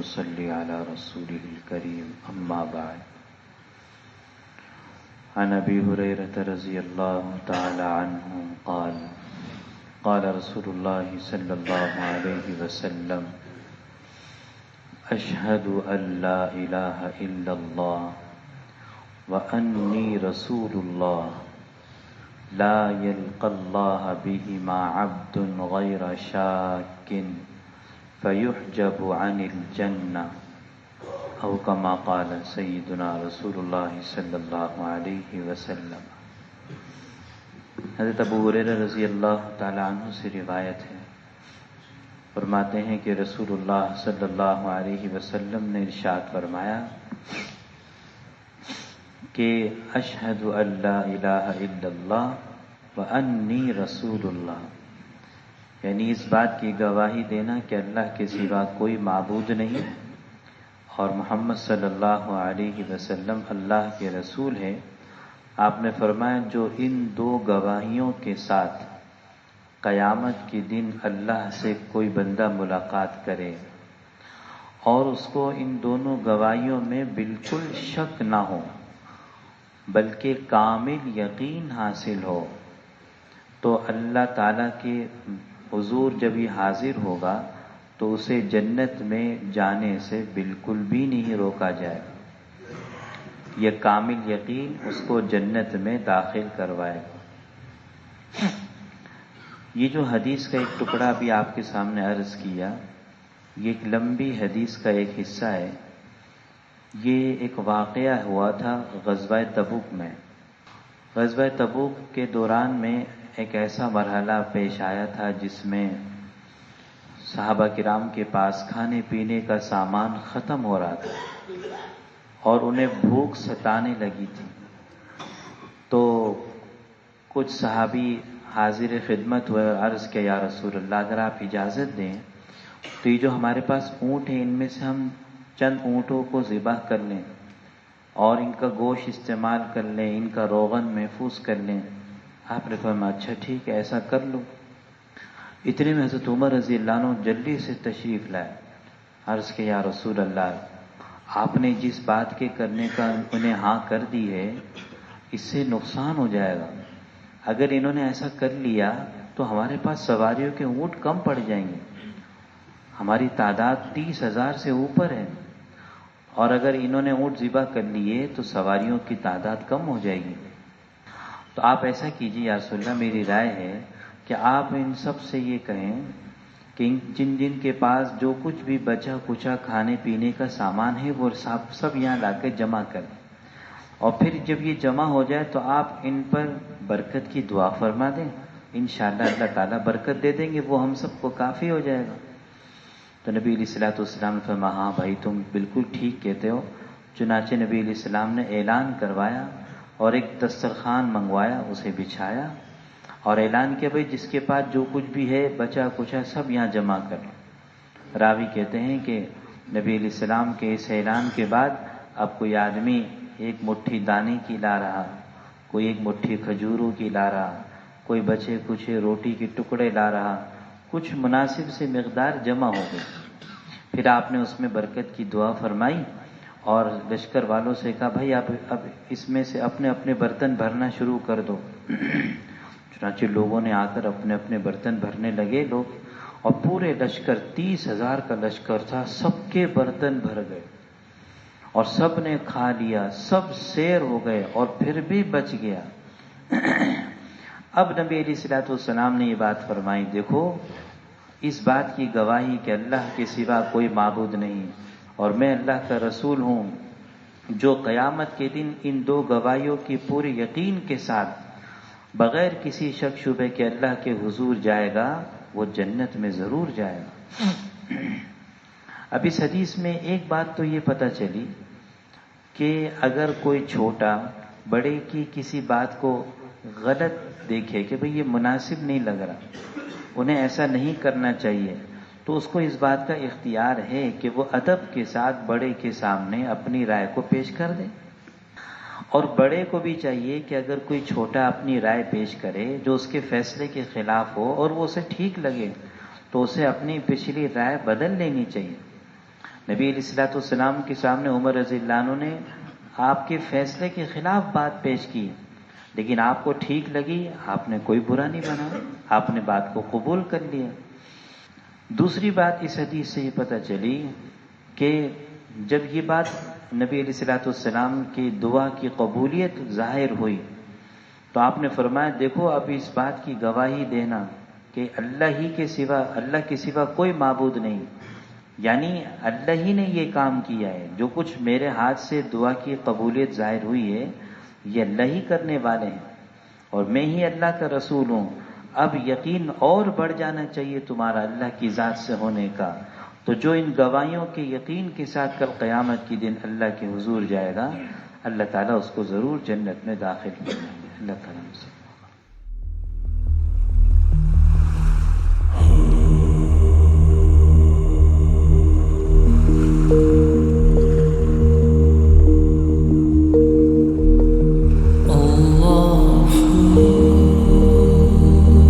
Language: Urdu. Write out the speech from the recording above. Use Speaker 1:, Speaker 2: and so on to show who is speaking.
Speaker 1: ونصلي على رسوله الكريم أما بعد. عن أبي هريرة رضي الله تعالى عنه قال قال رسول الله صلى الله عليه وسلم: أشهد أن لا إله إلا الله وأني رسول الله لا يلقى الله بهما عبد غير شاك فيحجب عن الجنة أو كما قال سيدنا رسول الله صلی اللہ علیہ وسلم. حضرت ابو ہریرہ رضی اللہ تعالی عنہ سے روایت ہے، فرماتے ہیں کہ رسول اللہ صلی اللہ علیہ وسلم نے ارشاد فرمایا کہ اشہد ان لا الہ الا اللہ وانی رسول اللہ، یعنی اس بات کی گواہی دینا کہ اللہ کے سوا کوئی معبود نہیں اور محمد صلی اللہ علیہ وسلم اللہ کے رسول ہے. آپ نے فرمایا جو ان دو گواہیوں کے ساتھ قیامت کے دن اللہ سے کوئی بندہ ملاقات کرے اور اس کو ان دونوں گواہیوں میں بالکل شک نہ ہو بلکہ کامل یقین حاصل ہو، تو اللہ تعالیٰ کے حضور جب یہ حاضر ہوگا تو اسے جنت میں جانے سے بالکل بھی نہیں روکا جائے. یہ کامل یقین اس کو جنت میں داخل کروائے گا. یہ جو حدیث کا ایک ٹکڑا بھی آپ کے سامنے عرض کیا، یہ ایک لمبی حدیث کا ایک حصہ ہے. یہ ایک واقعہ ہوا تھا غزوہ تبوک میں. غزوہ تبوک کے دوران میں ایک ایسا مرحلہ پیش آیا تھا جس میں صحابہ کرام کے پاس کھانے پینے کا سامان ختم ہو رہا تھا اور انہیں بھوک ستانے لگی تھی. تو کچھ صحابی حاضر خدمت ہوئے اور عرض کیا یا رسول اللہ اگر آپ اجازت دیں تو یہ جو ہمارے پاس اونٹ ہیں ان میں سے ہم چند اونٹوں کو ذبح کر لیں اور ان کا گوشت استعمال کر لیں، ان کا روغن محفوظ کر لیں. آپ نے فرمایا اچھا ٹھیک ہے ایسا کر لو. اتنے میں حضرت عمر رضی اللہ عنہ جلدی سے تشریف لائے. عرض کہ یا رسول اللہ آپ نے جس بات کے کرنے کا انہیں ہاں کر دی ہے اس سے نقصان ہو جائے گا. اگر انہوں نے ایسا کر لیا تو ہمارے پاس سواریوں کے اونٹ کم پڑ جائیں گے. ہماری تعداد 30,000 سے اوپر ہے اور اگر انہوں نے اونٹ ذبح کر لیے تو سواریوں کی تعداد کم ہو جائے گی. تو آپ ایسا کیجیے یا رسول اللہ میری رائے ہے کہ آپ ان سب سے یہ کہیں کہ جن جن کے پاس جو کچھ بھی بچا کچا کھانے پینے کا سامان ہے وہ سب یہاں لا کے جمع کریں اور پھر جب یہ جمع ہو جائے تو آپ ان پر برکت کی دعا فرما دیں. انشاءاللہ اللہ تعالیٰ برکت دے دیں گے، وہ ہم سب کو کافی ہو جائے گا. تو نبی علیہ الصلوۃ والسلام نے فرمایا ہاں بھائی تم بالکل ٹھیک کہتے ہو. چنانچہ نبی علیہ السلام نے اعلان کروایا اور ایک دسترخوان منگوایا، اسے بچھایا اور اعلان کیا بھائی جس کے پاس جو کچھ بھی ہے بچا کچا سب یہاں جمع کر لو. راوی کہتے ہیں کہ نبی علیہ السلام کے اس اعلان کے بعد اب کوئی آدمی ایک مٹھی دانے کی لا رہا، کوئی ایک مٹھی کھجوروں کی لا رہا، کوئی بچے کچھ روٹی کے ٹکڑے لا رہا، کچھ مناسب سے مقدار جمع ہو گئی. پھر آپ نے اس میں برکت کی دعا فرمائی اور لشکر والوں سے کہا بھائی اب اس میں سے اپنے اپنے برتن بھرنا شروع کر دو. چنانچہ لوگوں نے آ کر اپنے اپنے برتن بھرنے لگے لوگ، اور پورے لشکر 30,000 کا لشکر تھا، سب کے برتن بھر گئے اور سب نے کھا لیا، سب سیر ہو گئے اور پھر بھی بچ گیا. اب نبی علیہ الصلوۃ والسلام نے یہ بات فرمائی دیکھو اس بات کی گواہی کہ اللہ کے سوا کوئی معبود نہیں اور میں اللہ کا رسول ہوں، جو قیامت کے دن ان دو گواہیوں کی پوری یقین کے ساتھ بغیر کسی شک شبے کے اللہ کے حضور جائے گا وہ جنت میں ضرور جائے گا. اب اس حدیث میں ایک بات تو یہ پتہ چلی کہ اگر کوئی چھوٹا بڑے کی کسی بات کو غلط دیکھے کہ بھئی یہ مناسب نہیں لگ رہا، انہیں ایسا نہیں کرنا چاہیے، تو اس کو اس بات کا اختیار ہے کہ وہ ادب کے ساتھ بڑے کے سامنے اپنی رائے کو پیش کر دے. اور بڑے کو بھی چاہیے کہ اگر کوئی چھوٹا اپنی رائے پیش کرے جو اس کے فیصلے کے خلاف ہو اور وہ اسے ٹھیک لگے تو اسے اپنی پچھلی رائے بدل لینی چاہیے. نبی علیہ الصلوۃ والسلام کے سامنے عمر رضی اللہ عنہ نے آپ کے فیصلے کے خلاف بات پیش کی، لیکن آپ کو ٹھیک لگی، آپ نے کوئی برا نہیں بنایا، آپ نے بات کو قبول کر لیا۔ دوسری بات اس حدیث سے یہ پتہ چلی کہ جب یہ بات نبی علیہ الصلوۃ والسلام کی دعا کی قبولیت ظاہر ہوئی تو آپ نے فرمایا دیکھو اب اس بات کی گواہی دینا کہ اللہ کے سوا کوئی معبود نہیں، یعنی اللہ ہی نے یہ کام کیا ہے، جو کچھ میرے ہاتھ سے دعا کی قبولیت ظاہر ہوئی ہے یہ اللہ ہی کرنے والے ہیں اور میں ہی اللہ کا رسول ہوں۔ اب یقین اور بڑھ جانا چاہیے تمہارا اللہ کی ذات سے ہونے کا، تو جو ان گواہیوں کے یقین کے ساتھ کل قیامت کے دن اللہ کے حضور جائے گا، اللہ تعالیٰ اس کو ضرور جنت میں داخل کریں گے۔ اللہ تعالیٰ